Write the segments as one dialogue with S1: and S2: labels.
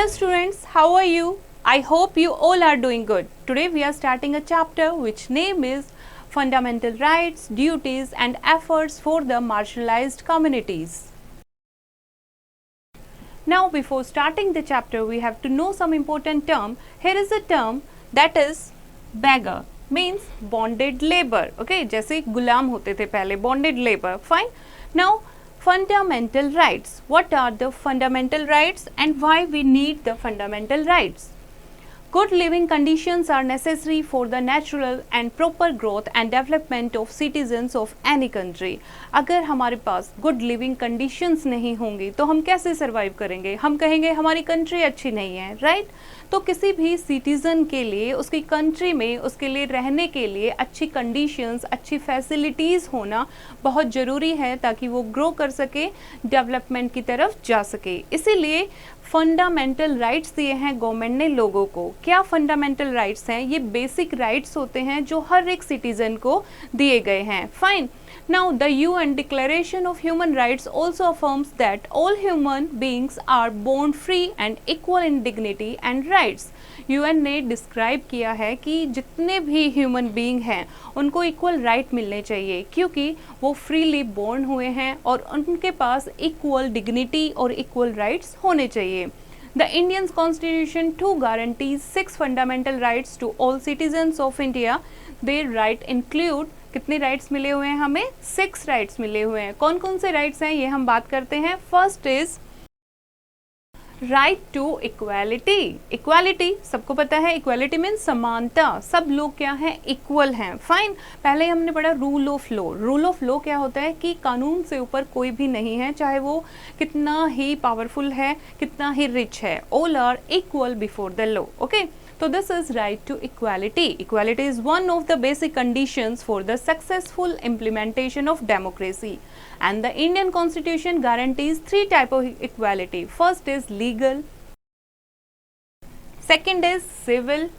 S1: Hello students, how are you? I hope you all are doing good. Today we are starting a chapter which name is Fundamental Rights, Duties and Efforts for the Marginalized Communities. Now before starting the chapter we have to know some important term. Here is a term that is beggar, means bonded labor. Okay, जैसे गुलाम होते थे पहले, bonded labor. Fine. Now fundamental rights. What are the fundamental rights and why we need the fundamental rights? Good living conditions are necessary for the natural and proper growth and development of citizens of any country. अगर हमारे पास good living conditions नहीं होंगी तो हम कैसे survive करेंगे? हम कहेंगे हमारी country अच्छी नहीं है, right? तो किसी भी citizen के लिए उसकी country में उसके लिए रहने के लिए अच्छी conditions, अच्छी facilities होना बहुत ज़रूरी है ताकि वो grow कर सके, development की तरफ जा सके. इसीलिए फंडामेंटल राइट्स दिए हैं गवर्नमेंट ने लोगों को. क्या फंडामेंटल राइट्स हैं? ये बेसिक राइट्स होते हैं जो हर एक सिटीजन को दिए गए हैं. Fine. Now the UN declaration of human rights also affirms that all human beings are born free and equal in dignity and rights. UN ने डिस्क्राइब किया है कि जितने भी ह्यूमन बीइंग हैं उनको इक्वल राइट मिलने चाहिए क्योंकि वो फ्रीली बोर्न हुए हैं और उनके पास इक्वल डिग्निटी और इक्वल राइट्स होने चाहिए. The Indian Constitution too guarantees 6 fundamental rights to all citizens of India. Their right include कितने राइट्स मिले हुए हैं हमें? 6 राइट्स मिले हुए हैं. कौन कौन से राइट्स हैं ये हम बात करते हैं. First is right to equality. Equality सबको पता है, इक्वालिटी मीन्स समानता. सब लोग क्या हैं? इक्वल हैं. फाइन. पहले हमने पढ़ा rule of law. Rule of law क्या होता है कि कानून से ऊपर कोई भी नहीं है, चाहे वो कितना ही पावरफुल है, कितना ही रिच है. All are equal before the law. Okay. So this is right to equality. Equality is one of the basic conditions for the successful implementation of democracy. And the Indian Constitution guarantees 3 types of equality. First is legal, second is civil,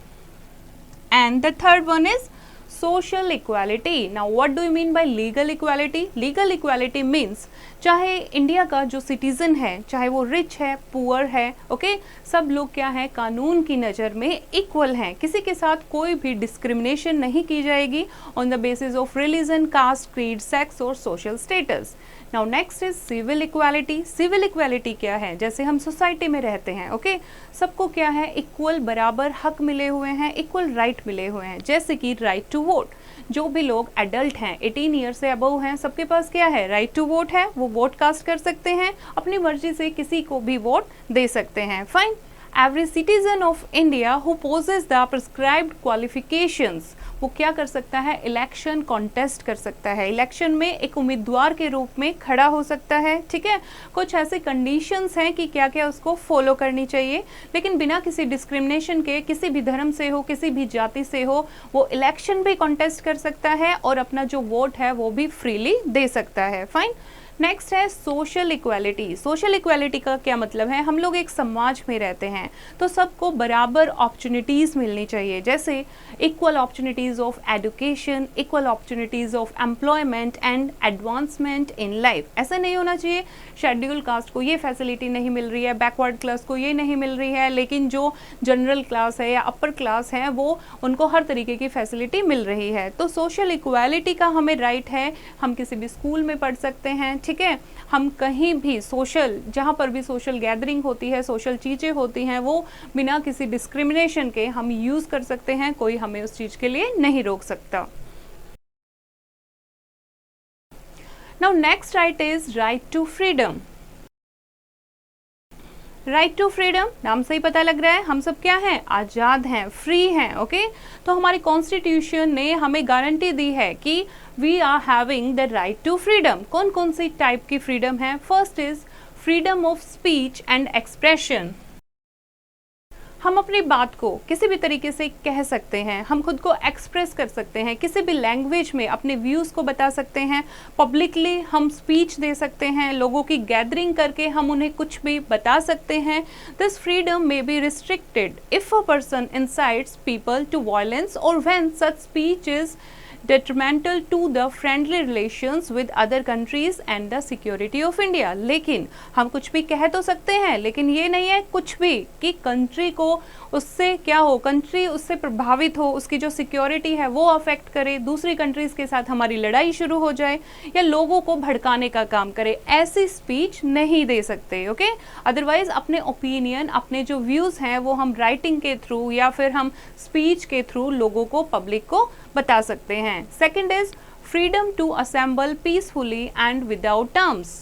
S1: and the third one is social equality. Now what do you mean by legal equality? Legal equality means चाहे India का जो citizen है, चाहे वो rich है, poor है, okay, सब लोग क्या है? कानून की नज़र में इक्वल हैं. किसी के साथ कोई भी डिस्क्रिमिनेशन नहीं की जाएगी on the basis of religion, caste, creed, sex और social status. Now next is civil equality. Civil equality क्या है? जैसे हम सोसाइटी में रहते हैं, ओके, सबको क्या है? इक्वल बराबर हक मिले हुए हैं, इक्वल राइट मिले हुए हैं. जैसे कि राइट टू वोट. जो भी लोग एडल्ट हैं, 18 ईयर से अबव हैं, सबके पास क्या है? राइट टू वोट है. वो वोट कास्ट कर सकते हैं, अपनी मर्जी से किसी को भी वोट दे सकते हैं. Fine. Every citizen of India who possess the prescribed qualifications, वो क्या कर सकता है? इलेक्शन कॉन्टेस्ट कर सकता है. इलेक्शन में एक उम्मीदवार के रूप में खड़ा हो सकता है. ठीक है. कुछ ऐसे कंडीशंस हैं कि क्या क्या उसको फॉलो करनी चाहिए, लेकिन बिना किसी डिस्क्रिमिनेशन के, किसी भी धर्म से हो, किसी भी जाति से हो, वो इलेक्शन भी कॉन्टेस्ट कर सकता है और अपना जो वोट है वो भी फ्रीली दे सकता है. फाइन. नेक्स्ट है सोशल इक्वालिटी. सोशल इक्वालिटी का क्या मतलब है? हम लोग एक समाज में रहते हैं तो सबको बराबर अपॉर्चुनिटीज़ मिलनी चाहिए. जैसे equal opportunities of education, equal opportunities of employment and advancement in life. ऐसा नहीं होना चाहिए शेड्यूल कास्ट को ये फैसिलिटी नहीं मिल रही है, बैकवर्ड क्लास को ये नहीं मिल रही है, लेकिन जो जनरल क्लास है या अपर क्लास है वो उनको हर तरीके की फैसिलिटी मिल रही है. तो सोशल इक्वालिटी का हमें राइट है. हम किसी भी स्कूल में पढ़ सकते हैं. ठीक है. हम कहीं भी सोशल, जहाँ पर भी सोशल गैदरिंग होती है, सोशल चीज़ें होती हैं, वो बिना किसी डिस्क्रिमिनेशन के हम यूज़ कर सकते हैं. कोई हमें उस चीज़ के लिए नहीं रोक सकता. Now next right is right to freedom. Right to freedom नाम से ही पता लग रहा है हम सब क्या हैं? आज़ाद हैं, फ्री हैं. ओके. तो हमारी कॉन्स्टिट्यूशन ने हमें गारंटी दी है कि we are having the right to freedom. कौन कौन सी टाइप की फ्रीडम है? First is freedom of speech and expression. हम अपनी बात को किसी भी तरीके से कह सकते हैं, हम खुद को एक्सप्रेस कर सकते हैं, किसी भी लैंग्वेज में अपने व्यूज़ को बता सकते हैं, पब्लिकली हम स्पीच दे सकते हैं, लोगों की गैदरिंग करके हम उन्हें कुछ भी बता सकते हैं. This freedom may be restricted if a person incites people to violence और when such speech is detrimental to the friendly relations with other countries and the security of India। लेकिन हम कुछ भी कह तो सकते हैं, लेकिन ये नहीं है कुछ भी कि कंट्री को उससे क्या हो, कंट्री उससे प्रभावित हो, उसकी जो सिक्योरिटी है वो अफेक्ट करे, दूसरी कंट्रीज के साथ हमारी लड़ाई शुरू हो जाए या लोगों को भड़काने का काम करे, ऐसी स्पीच नहीं दे सकते। ओके, अदरवाइज अपने ओपिनियन, अपने जो व्यूज हैं वो हम राइटिंग के थ्रू या फिर हम स्पीच के थ्रू लोगों को, पब्लिक को बता सकते हैं। Second is freedom to assemble peacefully and without terms.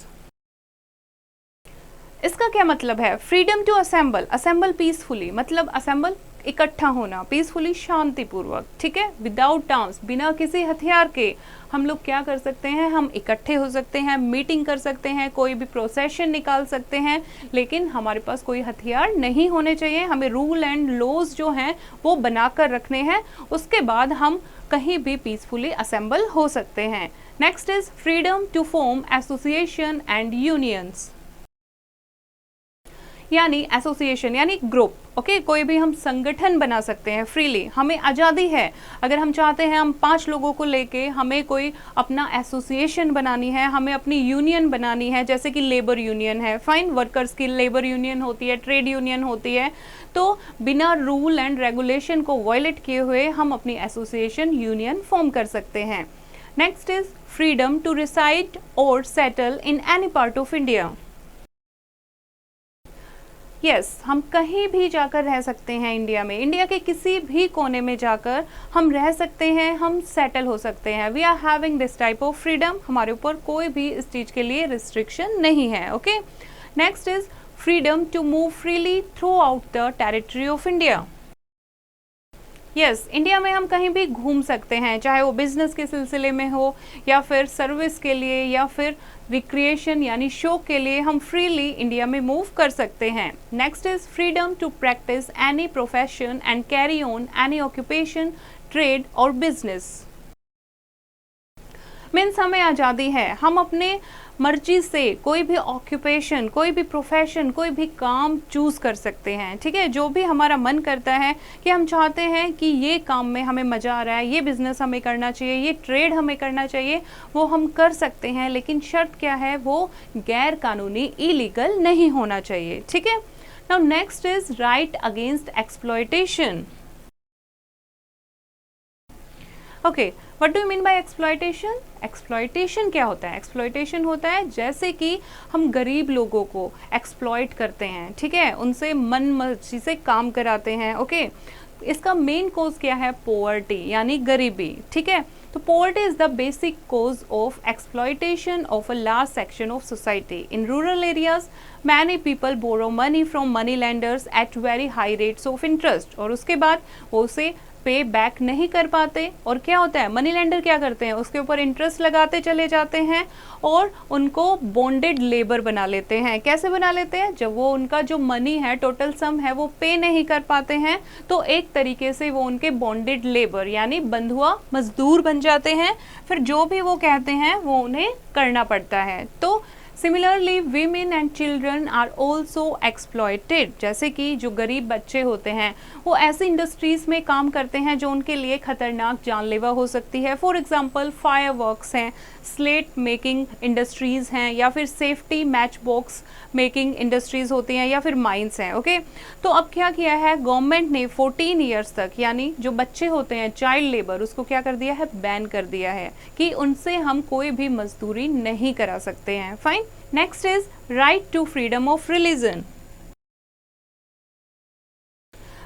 S1: इसका क्या मतलब है? Freedom to assemble, assemble peacefully मतलब असेंबल इकट्ठा होना, पीसफुली शांतिपूर्वक, ठीक है, विदाउट टर्म्स बिना किसी हथियार के हम लोग क्या कर सकते हैं, हम इकट्ठे हो सकते हैं, मीटिंग कर सकते हैं, कोई भी प्रोसेशन निकाल सकते हैं, लेकिन हमारे पास कोई हथियार नहीं होने चाहिए। हमें रूल एंड लॉज जो हैं वो बनाकर रखने हैं, उसके बाद हम कहीं भी पीसफुली असेंबल हो सकते हैं। Next is freedom to form association and unions, यानी एसोसिएशन यानी ग्रुप। ओके, कोई भी हम संगठन बना सकते हैं फ्रीली, हमें आज़ादी है। अगर हम चाहते हैं हम 5 लोगों को लेके हमें कोई अपना एसोसिएशन बनानी है, हमें अपनी यूनियन बनानी है, जैसे कि लेबर यूनियन है, फाइन, वर्कर्स की लेबर यूनियन होती है, ट्रेड यूनियन होती है, तो बिना रूल एंड रेगुलेशन को वायलेट किए हुए हम अपनी एसोसिएशन यूनियन फॉर्म कर सकते हैं। Next is freedom to reside और settle in any part of India. Yes, हम कहीं भी जाकर रह सकते हैं इंडिया में, इंडिया के किसी भी कोने में जाकर हम रह सकते हैं, हम सेटल हो सकते हैं। We are having this type of freedom, हमारे ऊपर कोई भी इस चीज़ के लिए रिस्ट्रिक्शन नहीं है। Okay, next is freedom to move freely throughout the territory of India. Yes, India में हम कहीं भी घूम सकते हैं, चाहे वो बिजनेस के सिलसिले में हो या फिर सर्विस के लिए या फिर रिक्रिएशन यानी शो के लिए, हम फ्रीली इंडिया में मूव कर सकते हैं। Next is freedom to practise any profession and carry on any occupation, trade और बिजनेस। मीन्स हमें आज़ादी है, हम अपने मर्जी से कोई भी ऑक्यूपेशन, कोई भी प्रोफेशन, कोई भी काम चूज़ कर सकते हैं, ठीक है। जो भी हमारा मन करता है कि हम चाहते हैं कि ये काम में हमें मज़ा आ रहा है, ये बिज़नेस हमें करना चाहिए, ये ट्रेड हमें करना चाहिए, वो हम कर सकते हैं, लेकिन शर्त क्या है, वो गैर कानूनी, इलीगल नहीं होना चाहिए, ठीक है। Now next is right against exploitation. Okay, what do you mean by exploitation? Exploitation क्या होता है? एक्सप्लॉयटेशन होता है जैसे कि हम गरीब लोगों को एक्सप्लॉयट करते हैं, ठीक है, उनसे मन मर्जी से काम कराते हैं। ओके, इसका मेन कोज क्या है? पोवर्टी यानी गरीबी, ठीक है। तो poverty is the basic cause of exploitation of a large section of society. In rural areas, many people borrow money from money lenders at very high rates of interest. और उसके बाद वो उसे पे बैक नहीं कर पाते, और क्या होता है, मनी लेंडर क्या करते हैं, उसके ऊपर इंटरेस्ट लगाते चले जाते हैं और उनको बॉन्डेड लेबर बना लेते हैं। कैसे बना लेते हैं? जब वो उनका जो मनी है, टोटल सम है, वो पे नहीं कर पाते हैं, तो एक तरीके से वो उनके बॉन्डेड लेबर यानी बंधुआ मजदूर बन जाते हैं। फिर जो भी वो कहते हैं वो उन्हें करना पड़ता है। तो similarly women and children are also exploited. जैसे कि जो गरीब बच्चे होते हैं वो ऐसी इंडस्ट्रीज में काम करते हैं जो उनके लिए खतरनाक, जानलेवा हो सकती है। फॉर एग्जांपल फायर वर्क्स हैं, स्लेट मेकिंग इंडस्ट्रीज हैं, या फिर safety match box making industries होती हैं, या फिर माइंस हैं। ओके, तो अब क्या किया है गवर्नमेंट ने 14 ईयर्स तक, यानी जो बच्चे होते हैं चाइल्ड लेबर, उसको क्या कर दिया है, बैन कर दिया है कि उनसे हम कोई भी मजदूरी नहीं करा सकते हैं। Fine. Next is right to freedom of religion.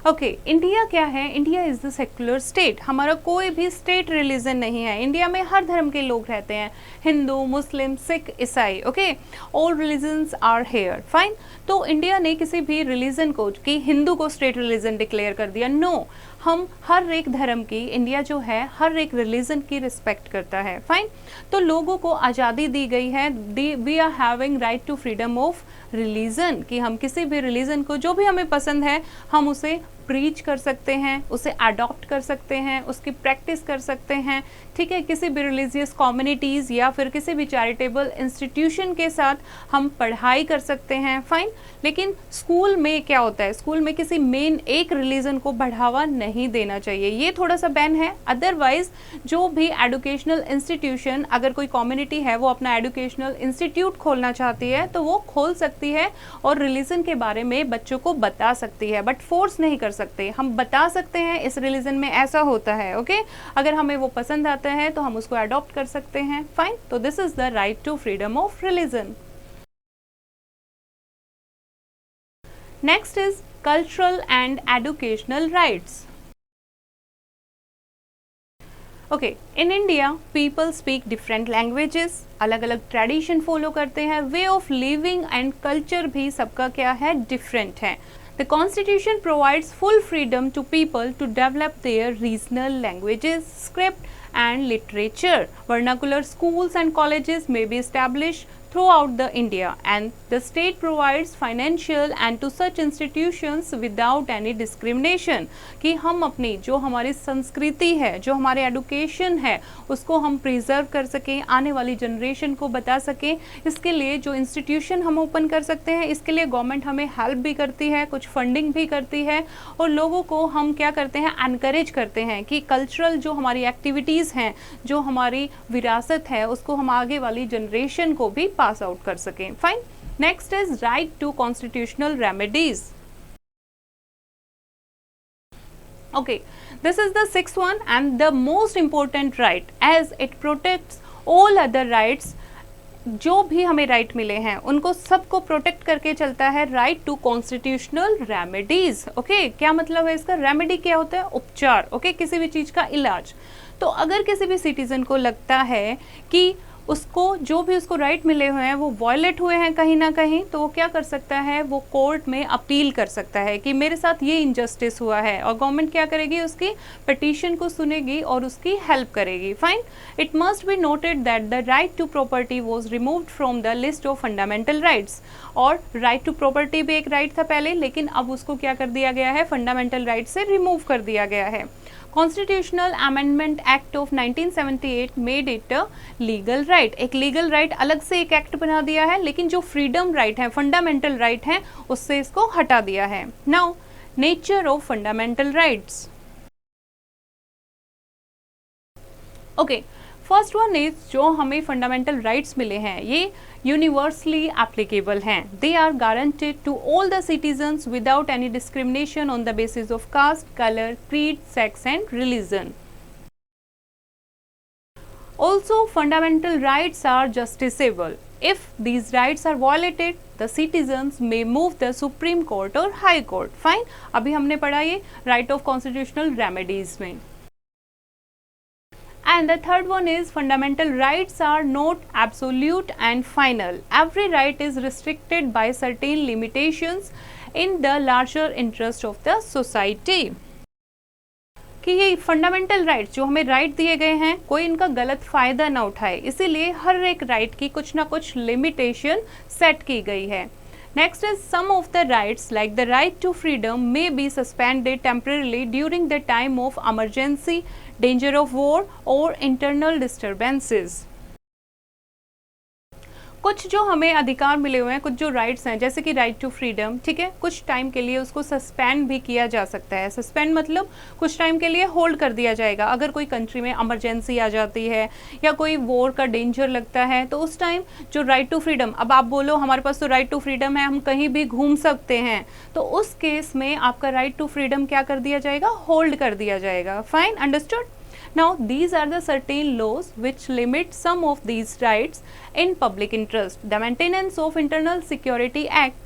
S1: Okay, India क्या है? India is the secular state. हमारा कोई भी स्टेट रिलीजन नहीं है। इंडिया में हर धर्म के लोग रहते हैं, हिंदू, मुस्लिम, सिख, ईसाई। Okay, all religions are here. Fine. तो इंडिया ने किसी भी रिलीजन को, कि हिंदू को स्टेट रिलीजन डिक्लेयर कर दिया, नो। हम हर एक धर्म की, इंडिया जो है हर एक रिलीजन की रिस्पेक्ट करता है। फाइन। तो लोगों को आज़ादी दी गई है, we are having right to freedom of religion, कि हम किसी भी रिलीजन को, जो भी हमें पसंद है, हम उसे प्रीच कर सकते हैं, उसे अडॉप्ट कर सकते हैं, उसकी प्रैक्टिस कर सकते हैं, ठीक है। किसी भी रिलीजियस कम्युनिटीज़ या फिर किसी भी चैरिटेबल इंस्टीट्यूशन के साथ हम पढ़ाई कर सकते हैं, फाइन। लेकिन स्कूल में क्या होता है, स्कूल में किसी मेन एक रिलीजन को बढ़ावा नहीं देना चाहिए, ये थोड़ा सा बैन है। अदरवाइज जो भी एजुकेशनल इंस्टीट्यूशन, अगर कोई कम्युनिटी है वो अपना एजुकेशनल इंस्टीट्यूट खोलना चाहती है तो वो खोल सकती है और रिलीजन के बारे में बच्चों को बता सकती है, बट फोर्स नहीं कर सकते। हम बता सकते हैं इस रिलीजन में ऐसा होता है, ओके। अगर हमें वो पसंद आता है तो हम उसको अडॉप्ट कर सकते हैं, फाइन। तो this is the right to freedom of religion. Next is cultural and educational rights. Okay, in India people speak different languages, अलग अलग ट्रेडिशन फॉलो करते हैं, way of living and culture भी सबका क्या है, डिफरेंट है। The Constitution provides full freedom to people to develop their regional languages, script and literature. Vernacular schools and colleges may be established throughout the India, and the state provides financial and to such institutions without any discrimination, कि हम अपनी जो हमारी संस्कृति है, जो हमारे education है, उसको हम प्रिजर्व कर सकें, आने वाली जनरेशन को बता सकें। इसके लिए जो इंस्टीट्यूशन हम ओपन कर सकते हैं, इसके लिए गवर्नमेंट हमें हेल्प भी करती है, कुछ फंडिंग भी करती है, और लोगों को हम क्या करते हैं, एनकरेज करते हैं कि कल्चरल जो हमारी एक्टिविटीज़ हैं, जो हमारी विरासत है, उसको हम आगे वाली जनरेशन को भी पास आउट कर सकें, fine. Next is right to constitutional remedies. Okay, this is the sixth one and the most important right as it protects all other rights. जो भी हमें राइट मिले हैं उनको सबको प्रोटेक्ट करके चलता है right to constitutional remedies. Okay, क्या मतलब है इसका? रेमेडी क्या होता है? उपचार। ओके, किसी भी चीज का इलाज। तो अगर किसी भी सिटीजन को लगता है कि उसको जो भी उसको राइट मिले हुए हैं वो वायलेट हुए हैं कहीं ना कहीं, तो वो क्या कर सकता है, वो कोर्ट में अपील कर सकता है कि मेरे साथ ये इनजस्टिस हुआ है, और गवर्नमेंट क्या करेगी, उसकी पिटीशन को सुनेगी और उसकी हेल्प करेगी, fine. It must be noted that the right to property was removed from the list of fundamental rights. और राइट टू प्रॉपर्टी भी एक राइट था पहले, लेकिन अब उसको क्या कर दिया गया है, फंडामेंटल राइट से रिमूव कर दिया गया है। Constitutional amendment act of 1978 made it a legal right. एक लीगल राइट अलग से एक एक्ट बना दिया है, लेकिन जो फ्रीडम राइट है, फंडामेंटल राइट है, उससे इसको हटा दिया है। Now nature of fundamental rights. Okay, first one is जो हमें फंडामेंटल राइट्स मिले हैं ये यूनिवर्सली एप्लीकेबल हैं। They are guaranteed to all the citizens without any discrimination on the basis of caste, colour, creed, sex and religion. Also, fundamental rights are justiciable. If these rights are violated, the citizens may move the Supreme Court or High Court. Fine. अभी हमने पढ़ा ये right of constitutional remedies में. And the third one is fundamental rights are not absolute and final. Every right is restricted by certain limitations in the larger interest of the society. कि ये fundamental rights जो हमें right दिए गए हैं, कोई इनका गलत फायदा ना उठाए, इसीलिए हर एक राइट की कुछ ना कुछ लिमिटेशन सेट की गई है। Next is some of the rights like the right to freedom may be suspended temporarily during the time of emergency, danger of war और इंटरनल डिस्टर्बेंसेस। कुछ जो हमें अधिकार मिले हुए हैं, कुछ जो राइट्स हैं जैसे कि राइट टू फ्रीडम, ठीक है, कुछ टाइम के लिए उसको सस्पेंड भी किया जा सकता है। सस्पेंड मतलब कुछ टाइम के लिए होल्ड कर दिया जाएगा। अगर कोई कंट्री में इमरजेंसी आ जाती है या कोई वॉर का डेंजर लगता है तो उस टाइम जो राइट टू फ्रीडम, अब आप बोलो हमारे पास तो राइट टू फ्रीडम है, हम कहीं भी घूम सकते हैं, तो उस केस में आपका राइट टू फ्रीडम क्या कर दिया जाएगा, होल्ड कर दिया जाएगा। Fine, understood. Now, these are the certain laws which limit some of these rights in public interest. The Maintenance of Internal Security Act,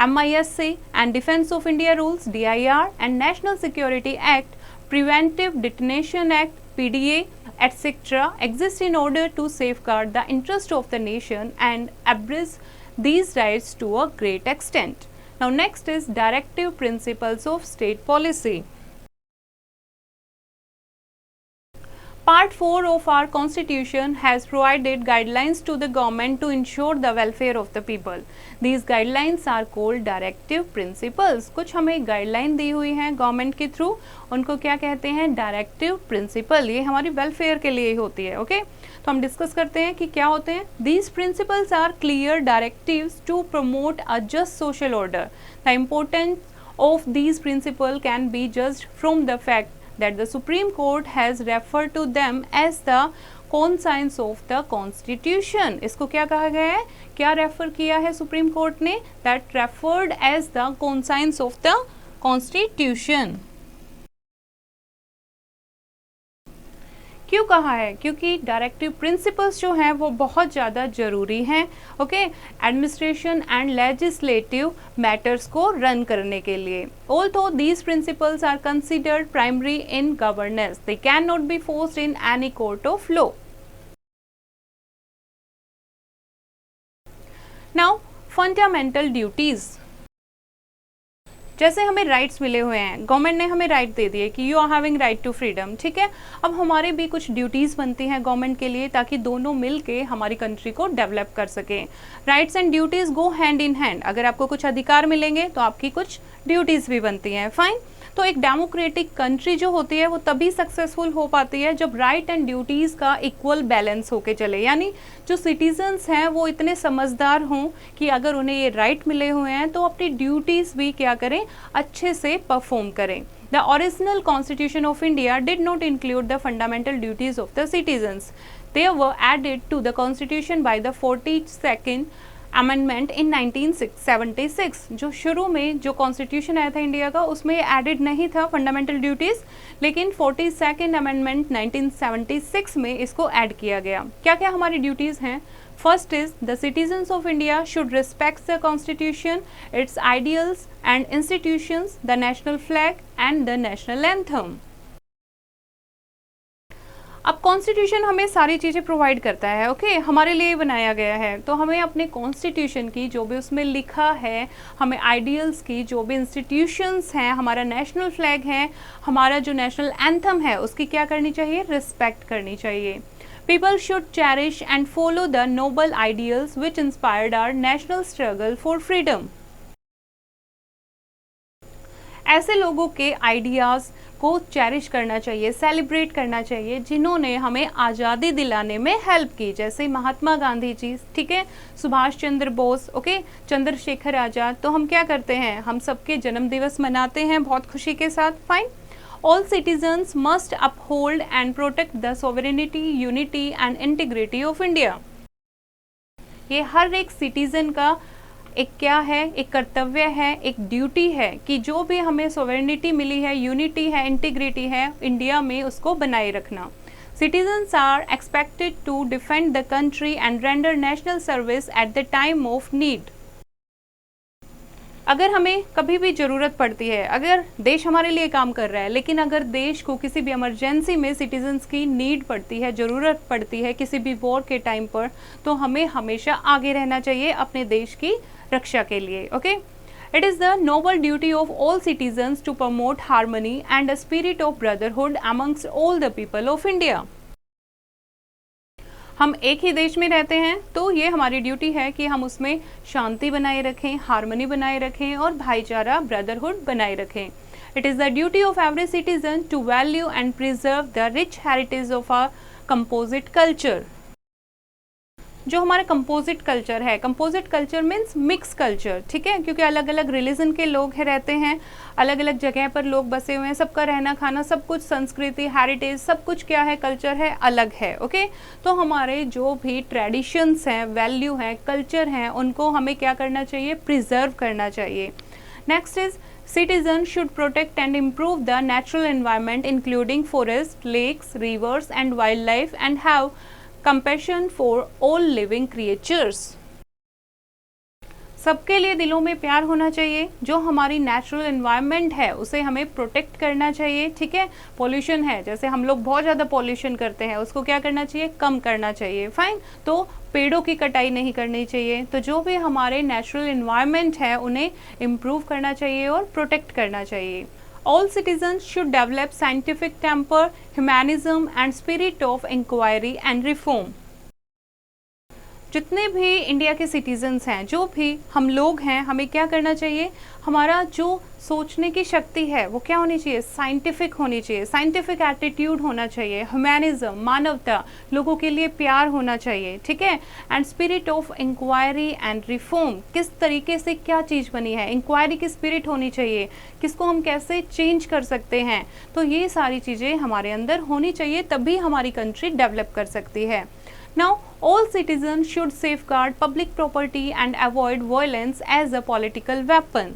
S1: MISA, and Defence of India Rules, DIR, and National Security Act, Preventive Detention Act, PDA, etc. exist in order to safeguard the interest of the nation and abridge these rights to a great extent. Now, next is Directive Principles of State Policy. Part 4 of our constitution has provided guidelines to the government to ensure the welfare of the people. These guidelines are called directive principles. कुछ हमें guideline दी हुई हैं government के through, उनको क्या कहते हैं? Directive principle. ये हमारी वेलफेयर के लिए होती है। ओके, तो हम डिस्कस करते हैं कि क्या होते हैं। These principles are clear directives to promote a just social order. The importance of these principles can be judged from the fact that the Supreme Court has referred to them as the conscience of the Constitution. इसको क्या कहा गया है? क्या refer किया है supreme court ने? That referred as the conscience of the Constitution. क्यों कहा है? क्योंकि डायरेक्टिव प्रिंसिपल्स जो हैं वो बहुत ज़्यादा ज़रूरी हैं, okay, administration and legislative matters को रन करने के लिए। Although these principles are considered primary in governance, they can not be forced in any court of law. Now fundamental duties, जैसे हमें राइट्स मिले हुए हैं, गवर्नमेंट ने हमें राइट दे दिए कि you are having right to freedom, ठीक है। अब हमारे भी कुछ ड्यूटीज़ बनती हैं गवर्नमेंट के लिए, ताकि दोनों मिल के हमारी कंट्री को डेवलप कर सकें। Rights and duties go hand in hand. अगर आपको कुछ अधिकार मिलेंगे तो आपकी कुछ ड्यूटीज़ भी बनती हैं, फाइन। तो एक डेमोक्रेटिक कंट्री जो होती है वो तभी सक्सेसफुल हो पाती है जब राइट एंड ड्यूटीज़ का इक्वल बैलेंस होके चले, यानी जो सिटीजन्स हैं वो इतने समझदार हों कि अगर उन्हें ये राइट मिले हुए हैं तो अपनी ड्यूटीज़ भी क्या करें? अच्छे से परफॉर्म करें। The original Constitution of India did not include the fundamental duties of the citizens. They were added to the Constitution by the 42nd amendment in 1976। जो शुरू में जो कॉन्स्टिट्यूशन आया था इंडिया का, उसमें एडेड नहीं था फंडामेंटल ड्यूटीज़, लेकिन 42nd अमेंडमेंट 1976 में इसको ऐड किया गया। क्या क्या हमारी ड्यूटीज़ हैं? First is the citizens of India should respect the constitution, it's ideals and institutions, the national flag and the national anthem. अब कॉन्स्टिट्यूशन हमें सारी चीज़ें प्रोवाइड करता है, ओके, हमारे लिए बनाया गया है। तो हमें अपने कॉन्स्टिट्यूशन की जो भी उसमें लिखा है, हमें आइडियल्स की जो भी इंस्टीट्यूशंस हैं, हमारा नेशनल फ्लैग है, हमारा जो नेशनल एंथम है, उसकी क्या करनी चाहिए? रिस्पेक्ट करनी चाहिए। People should cherish and follow the noble ideals which inspired our national struggle for freedom. ऐसे लोगों के आइडियाज़ को चेरिश करना चाहिए, सेलिब्रेट करना चाहिए, जिन्होंने हमें आज़ादी दिलाने में हेल्प की, जैसे महात्मा गांधी जी, ठीक है, सुभाष चंद्र बोस, ओके, चंद्रशेखर आज़ाद। तो हम क्या करते हैं? हम सबके जन्म दिवस मनाते हैं बहुत खुशी के साथ, fine. All citizens must uphold and protect the sovereignty, unity and integrity of India. ये हर एक सिटीजन का एक क्या है? एक कर्तव्य है, एक ड्यूटी है कि जो भी हमें सोवरेनिटी मिली है, यूनिटी है, इंटीग्रिटी है इंडिया में, उसको बनाए रखना। Citizens are expected to defend the country and render national service at the time of need. अगर हमें कभी भी ज़रूरत पड़ती है, अगर देश हमारे लिए काम कर रहा है, लेकिन अगर देश को किसी भी इमरजेंसी में सिटीजन्स की नीड पड़ती है, ज़रूरत पड़ती है किसी भी वॉर के टाइम पर, तो हमें हमेशा आगे रहना चाहिए अपने देश की रक्षा के लिए, okay. It is the noble duty of all citizens to promote harmony and a spirit of brotherhood amongst all the people of India. हम एक ही देश में रहते हैं, तो ये हमारी ड्यूटी है कि हम उसमें शांति बनाए रखें, हार्मनी बनाए रखें और भाईचारा, ब्रदरहुड बनाए रखें। It is the duty of every citizen to value and preserve the rich heritage of our composite culture. जो हमारा कंपोजिट कल्चर है, composite culture means mix culture, ठीक है, क्योंकि अलग अलग रिलीजन के लोग रहते हैं, अलग अलग जगह पर लोग बसे हुए हैं, सबका रहना खाना, सब कुछ, संस्कृति, हेरिटेज, सब कुछ क्या है? कल्चर है, अलग है, ओके। तो हमारे जो भी ट्रेडिशंस हैं, वैल्यू हैं, कल्चर हैं, उनको हमें क्या करना चाहिए? प्रिजर्व करना चाहिए। Next is citizens should protect and improve the natural environment including forests, lakes, rivers and wildlife and have compassion for all living creatures। सबके लिए दिलों में प्यार होना चाहिए। जो हमारी नेचुरल एनवायरनमेंट है उसे हमें प्रोटेक्ट करना चाहिए, ठीक है। पॉल्यूशन है, जैसे हम लोग बहुत ज़्यादा पॉल्यूशन करते हैं, उसको क्या करना चाहिए? कम करना चाहिए, फाइन। तो पेड़ों की कटाई नहीं करनी चाहिए। तो जो भी हमारे नेचुरल एनवायरनमेंट है उन्हें इम्प्रूव करना चाहिए और प्रोटेक्ट करना चाहिए। All citizens should develop scientific temper, humanism and spirit of inquiry and reform. जितने भी इंडिया के सिटीजन्स हैं, जो भी हम लोग हैं, हमें क्या करना चाहिए, हमारा जो सोचने की शक्ति है वो क्या होनी चाहिए, साइंटिफिक होनी चाहिए, साइंटिफिक एटीट्यूड होना चाहिए, ह्यूमैनिज्म, मानवता, लोगों के लिए प्यार होना चाहिए, ठीक है, and spirit of inquiry and reform, किस तरीके से क्या चीज़ बनी है, इंक्वायरी की स्पिरिट होनी चाहिए, किसको हम कैसे चेंज कर सकते हैं, तो ये सारी चीज़ें हमारे अंदर होनी चाहिए, तभी हमारी कंट्री डेवलप कर सकती है. Now, all citizens should safeguard public property and avoid violence as a political weapon.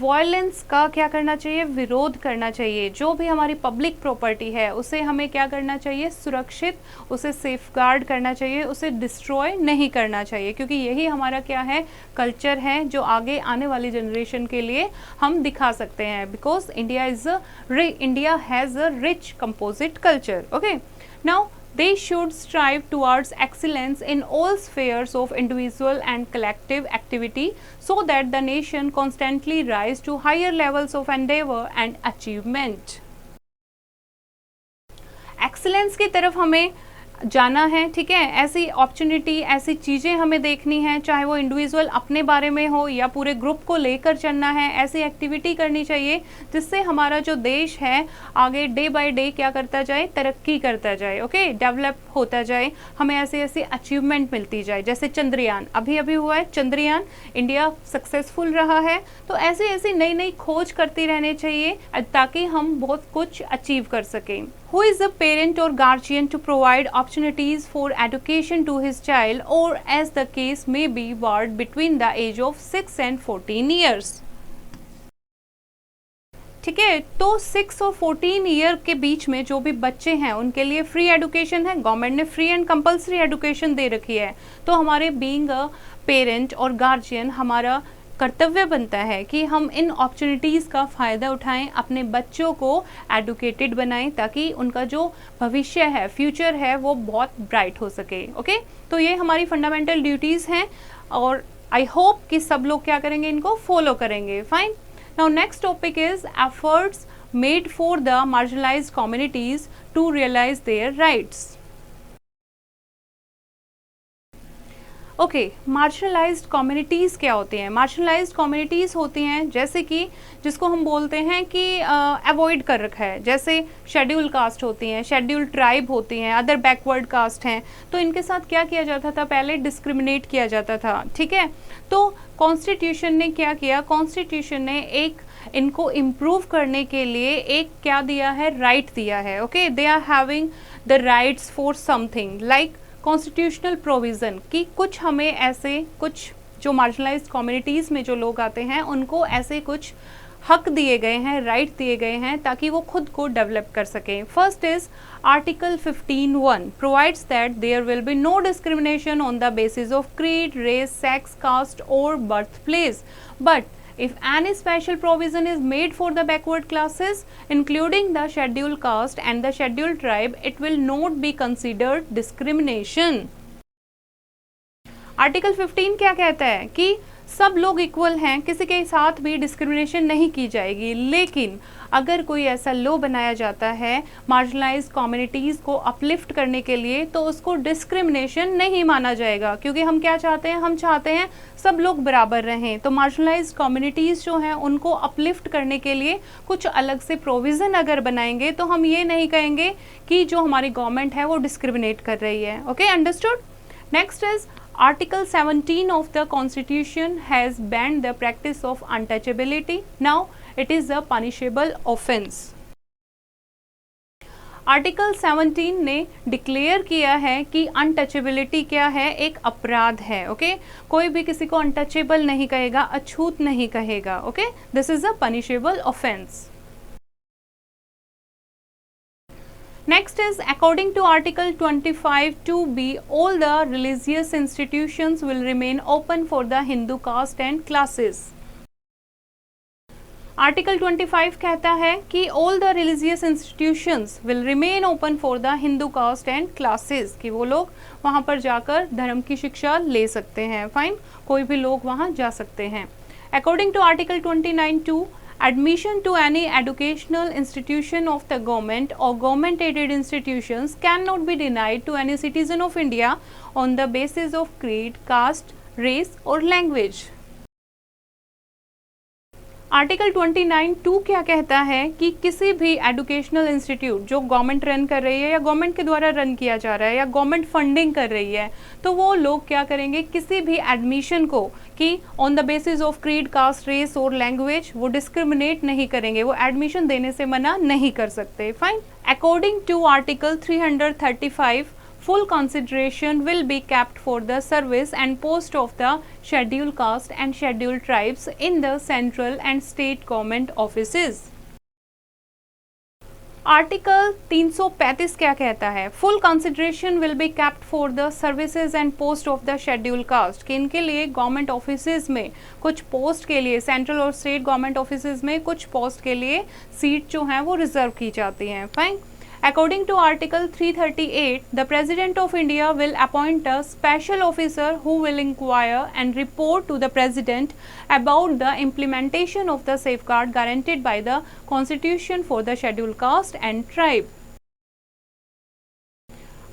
S1: Violence का क्या करना चाहिए, विरोध करना चाहिए. जो भी हमारी पब्लिक प्रॉपर्टी है उसे हमें क्या करना चाहिए, सुरक्षित, उसे सेफगार्ड करना चाहिए, उसे डिस्ट्रॉय नहीं करना चाहिए, क्योंकि यही हमारा क्या है, कल्चर है, जो आगे आने वाली जनरेशन के लिए हम दिखा सकते हैं. Because India has a rich composite culture. Okay, now they should strive towards excellence in all spheres of individual and collective activity so that the nation constantly rise to higher levels of endeavor and achievement. Excellence की तरफ हमें जाना है, ठीक है, ऐसी opportunity, ऐसी चीज़ें हमें देखनी है, चाहे वो इंडिविजुअल अपने बारे में हो या पूरे ग्रुप को लेकर चलना है, ऐसी एक्टिविटी करनी चाहिए जिससे हमारा जो देश है आगे डे बाय डे क्या करता जाए, तरक्की करता जाए, ओके, डेवलप होता जाए, हमें ऐसे ऐसे अचीवमेंट मिलती जाए. जैसे चंद्रयान अभी अभी हुआ है, चंद्रयान, इंडिया सक्सेसफुल रहा है, तो ऐसी ऐसी नई नई खोज करती रहनी चाहिए ताकि हम बहुत कुछ अचीव कर सकें. Who is a parent or guardian to provide opportunities for education to his child, or as the case may be, ward between the age of 6 and 14 years. ठीक है, तो 6 और 14 ईयर के बीच में जो भी बच्चे हैं उनके लिए फ्री एजुकेशन है, गवर्नमेंट ने फ्री एंड कंपल्सरी एजुकेशन दे रखी है. तो हमारे बीइंग अ पेरेंट और गार्जियन हमारा कर्तव्य बनता है कि हम इन अपॉर्चुनिटीज़ का फ़ायदा उठाएं, अपने बच्चों को एडुकेटेड बनाएं ताकि उनका जो भविष्य है, फ्यूचर है, वो बहुत ब्राइट हो सके. ओके, तो ये हमारी फंडामेंटल ड्यूटीज़ हैं और आई होप कि सब लोग क्या करेंगे, इनको फॉलो करेंगे. Fine. Now next topic is efforts made for the marginalised communities to realise their rights. Okay, marginalised communities क्या होती हैं? मार्जिनलाइज्ड कम्युनिटीज़ होती हैं जैसे कि जिसको हम बोलते हैं कि अवॉइड कर रखा है, जैसे शेड्यूल कास्ट होती हैं, शेड्यूल ट्राइब होती हैं, अदर बैकवर्ड कास्ट हैं. तो इनके साथ क्या किया जाता था, पहले डिस्क्रिमिनेट किया जाता था, ठीक है. तो कॉन्स्टिट्यूशन ने क्या किया, कॉन्स्टिट्यूशन ने एक इनको इम्प्रूव करने के लिए एक क्या दिया है, राइट दिया है. Okay, they are having the rights for something like constitutional provision कि कुछ हमें ऐसे कुछ जो मार्जिनलाइज्ड कम्युनिटीज़ में जो लोग आते हैं उनको ऐसे कुछ हक दिए गए हैं, राइट दिए गए हैं ताकि वो खुद को डेवलप कर सकें. First is article 15(1) provides that there will be no discrimination on the basis of creed, race, sex, caste और birth place, but if any special provision is made for the backward classes including the scheduled caste and the scheduled tribe, it will not be considered discrimination. Article 15 क्या कहता है कि सब लोग equal हैं, किसी के साथ भी डिस्क्रिमिनेशन नहीं की जाएगी, लेकिन अगर कोई ऐसा लॉ बनाया जाता है मार्जिनलाइज्ड कम्युनिटीज़ को अपलिफ्ट करने के लिए तो उसको डिस्क्रिमिनेशन नहीं माना जाएगा, क्योंकि हम क्या चाहते हैं, हम चाहते हैं सब लोग बराबर रहें. तो मार्जिनलाइज्ड कम्युनिटीज़ जो हैं उनको अपलिफ्ट करने के लिए कुछ अलग से प्रोविज़न अगर बनाएंगे तो हम ये नहीं कहेंगे कि जो हमारी गवर्नमेंट है वो डिस्क्रिमिनेट कर रही है. Okay, understood. Next is Article 17 of the Constitution has banned the practice of untouchability. Now it is a punishable offence. Article 17 ने डिक्लेयर किया है कि अनटचेबिलिटी क्या है, एक अपराध है. ओके, कोई भी किसी को अनटचेबल नहीं कहेगा, अछूत नहीं कहेगा. Okay, this is a punishable offence. Next is according to Article 25(2)(b), all the religious institutions will remain open for the Hindu caste and classes. Article 25 कहता है कि all the religious institutions will remain open for the Hindu caste and classes, कि वो लोग वहाँ पर जाकर धर्म की शिक्षा ले सकते हैं. फाइन, कोई भी लोग वहाँ जा सकते हैं. According to Article 29(2), Admission to any educational institution of the government or government aided institutions cannot be denied to any citizen of India on the basis of creed, caste, race or language. Article 29(2) क्या कहता है कि किसी भी educational institute जो government run कर रही है या गवर्नमेंट के द्वारा रन किया जा रहा है या गवर्नमेंट फंडिंग कर रही है, तो वो लोग क्या करेंगे, किसी भी एडमिशन को कि on the basis of creed, caste, race और लैंग्वेज वो डिस्क्रिमिनेट नहीं करेंगे, वो एडमिशन देने से मना नहीं कर सकते. Fine. According to article 335, full consideration will be kept for the service and post of the scheduled caste and scheduled tribes in the central and state government offices. Article 335 क्या कहता है? Full consideration will be kept for the services and post of the schedule caste, कि इनके लिए government offices में कुछ post के लिए, सेंट्रल और स्टेट गवर्नमेंट ऑफिसेज में कुछ पोस्ट के लिए सीट जो हैं वो रिजर्व की जाती हैं. Fine. According to Article 338, the President of India will appoint a special officer who will inquire and report to the President about the implementation of the safeguard guaranteed by the Constitution for the scheduled caste and tribe.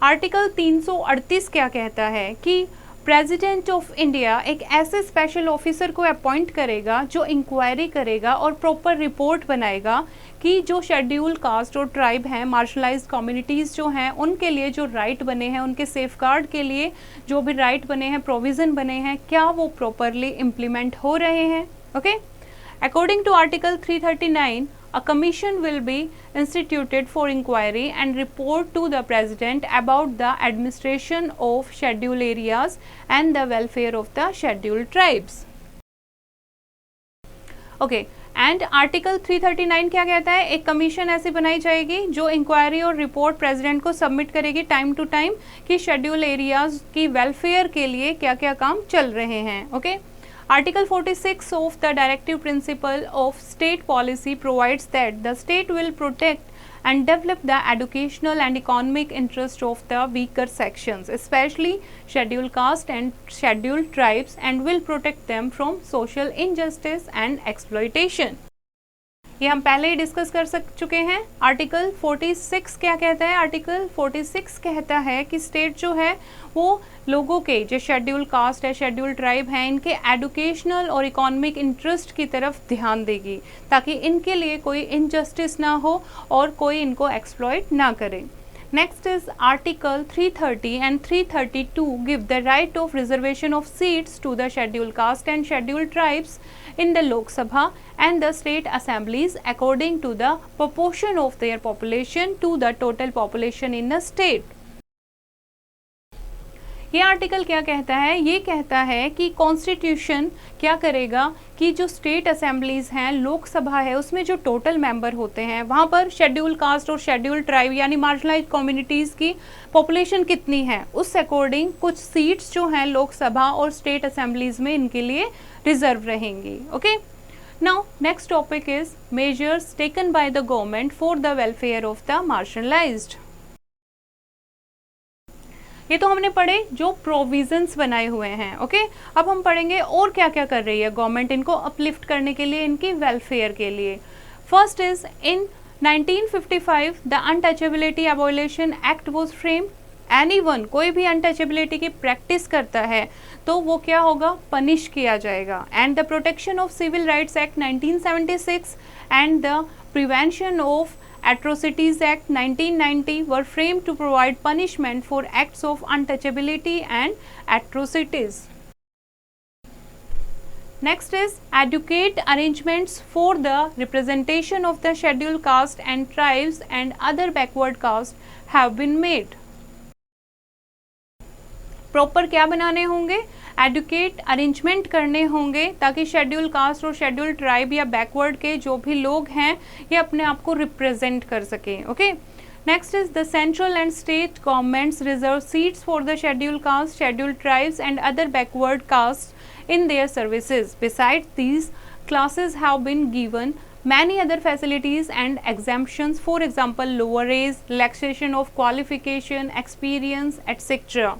S1: Article 338 क्या कहता है कि president of India एक ऐसे special officer को appoint करेगा जो inquiry करेगा और प्रॉपर रिपोर्ट बनाएगा कि जो शेड्यूल कास्ट और ट्राइब हैं, मार्शलाइज्ड कम्युनिटीज़ जो हैं, उनके लिए जो राइट बने हैं, उनके सेफगार्ड के लिए जो भी राइट बने हैं, प्रोविज़न बने हैं, क्या वो प्रॉपरली इम्प्लीमेंट हो रहे हैं. Okay. According to article 339, a commission will be instituted for inquiry and report to the president about the administration of scheduled areas and the welfare of the scheduled tribes. Okay. And article 339 क्या कहता है? एक commission ऐसी बनाई जाएगी जो inquiry और report president को सबमिट करेगी टाइम टू टाइम कि शेड्यूल एरियाज की वेलफेयर के लिए क्या क्या काम चल रहे हैं. Okay. Article 46 of the Directive Principle of State Policy provides that the state will protect and develop the educational and economic interest of the weaker sections, especially scheduled caste and scheduled tribes, and will protect them from social injustice and exploitation. ये हम पहले ही discuss कर चुके हैं. Article 46 क्या कहता है? Article 46 कहता है कि स्टेट जो है वो लोगों के जो शेड्यूल कास्ट है, शेड्यूल ट्राइब हैं, इनके एजुकेशनल और इकोनॉमिक इंटरेस्ट की तरफ ध्यान देगी ताकि इनके लिए कोई इनजस्टिस ना हो और कोई इनको एक्सप्लॉइट ना करे. Next is Article 330 and 332 give the right of reservation of seats to the scheduled caste and scheduled tribes in the Lok Sabha and the state assemblies according to the proportion of their population to the total population in the state. ये article क्या कहता है? ये कहता है कि constitution क्या करेगा कि जो स्टेट असेंबलीज हैं, लोकसभा है, उसमें जो टोटल मेंबर होते हैं वहाँ पर शेड्यूल कास्ट और शेड्यूल ट्राइब यानी मार्जिनलाइज्ड कम्युनिटीज़ की पॉपुलेशन कितनी है, उस अकॉर्डिंग कुछ सीट्स जो हैं लोकसभा और स्टेट असेंबलीज में इनके लिए रिजर्व रहेंगी. Okay. Now next topic is measures taken by the government for the welfare of the marginalised. ये तो हमने पढ़े जो प्रोविजंस बनाए हुए हैं. ओके. अब हम पढ़ेंगे और क्या क्या कर रही है गवर्नमेंट इनको अपलिफ्ट करने के लिए, इनकी वेलफेयर के लिए. First is in 1955 the untouchability abolition act was framed. Anyone, कोई भी अनटचेबिलिटी की प्रैक्टिस करता है तो वो क्या होगा? पनिश किया जाएगा. And the protection of civil rights act 1976 and the prevention of Atrocities Act 1990 were framed to provide punishment for acts of untouchability and atrocities. Next is adequate arrangements for the representation of the scheduled caste and tribes and other backward castes have been made. Proper क्या बनाने होंगे? Educate arrangement करने होंगे ताकि schedule caste और schedule tribe या backward के जो भी लोग हैं ये अपने आप को रिप्रेजेंट कर सकें. Okay. Next is the central and state governments reserve seats for the schedule caste, schedule tribes and other backward caste in their services. Besides, these classes have been given many other facilities and exemptions, for example lower age, relaxation of qualification, experience, etc.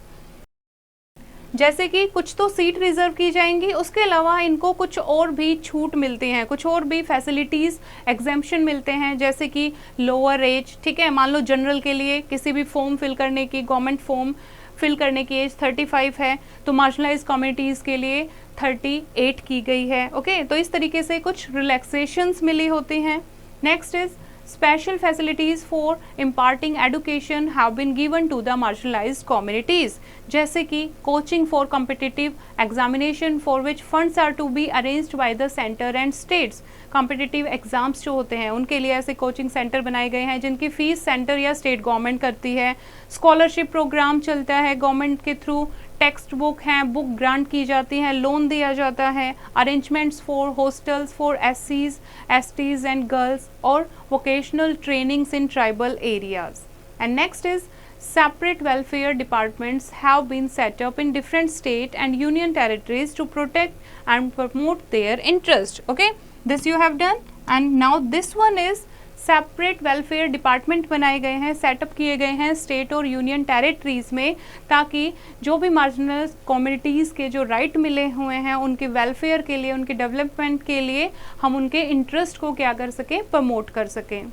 S1: जैसे कि कुछ तो seat reserve की जाएंगी, उसके अलावा इनको कुछ और भी छूट मिलती हैं, कुछ और भी फैसिलिटीज़ एग्जेम्पशन मिलते हैं, जैसे कि लोअर एज, ठीक है, मान लो जनरल के लिए किसी भी फॉर्म फिल करने की, गवर्नमेंट फॉर्म फिल करने की एज 35 है, तो मार्जिनलाइज कम्युनिटीज़ के लिए 38 की गई है। ओके, तो इस तरीके से कुछ रिलैक्सेशंस मिली होती हैं। Next is special facilities for imparting education have been given to the marginalized communities, जैसे कि coaching for competitive examination for which funds are to be arranged by the center and states। competitive exams जो होते हैं उनके लिए ऐसे coaching centre बनाए गए हैं जिनकी फीस सेंटर या स्टेट गवर्नमेंट करती है। स्कॉलरशिप प्रोग्राम चलता है गवर्नमेंट के थ्रू, टेक्स्ट बुक हैं, बुक ग्रांट की जाती हैं, लोन दिया जाता है, अरेंजमेंट्स फॉर हॉस्टल्स फॉर एससीज, एसटीज एंड गर्ल्स, और vocational trainings in tribal areas. And next is separate welfare departments have been set up in different state and union territories to protect and promote their interest। okay, this you have done, and now this one is separate welfare department बनाए गए हैं, setup किए गए हैं state और union territories में, ताकि जो भी मार्जिनल कम्युनिटीज़ के जो राइट मिले हुए हैं उनके वेलफेयर के लिए, उनके डेवलपमेंट के लिए हम उनके इंटरेस्ट को क्या कर सकें, प्रमोट कर सकें।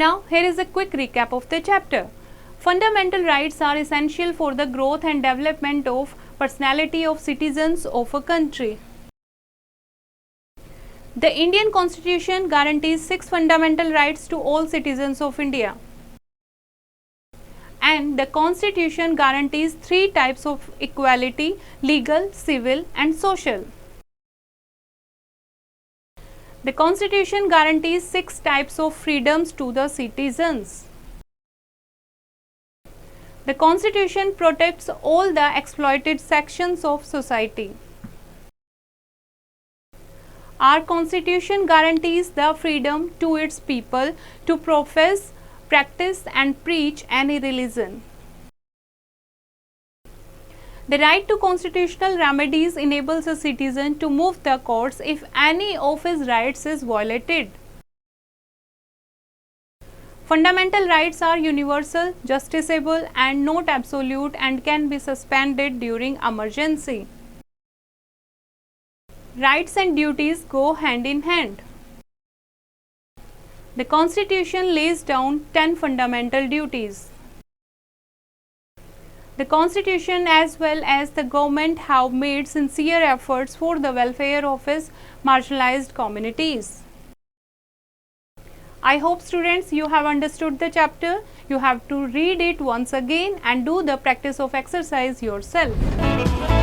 S1: Now here is a quick recap of the chapter. Fundamental rights are essential for the growth and development of personality of citizens of a country. The Indian Constitution guarantees 6 fundamental rights to all citizens of India. And the Constitution guarantees 3 types of equality: legal, civil and social. The Constitution guarantees 6 types of freedoms to the citizens. The Constitution protects all the exploited sections of society. Our Constitution guarantees the freedom to its people to profess, practice and preach any religion. The right to constitutional remedies enables a citizen to move the courts if any of his rights is violated. Fundamental rights are universal, justiciable and not absolute and can be suspended during emergency. Rights and duties go hand in hand. The Constitution lays down 10 fundamental duties. The Constitution as well as the government have made sincere efforts for the welfare of its marginalized communities. I hope students you have understood the chapter. You have to read it once again and do the practice of exercise yourself.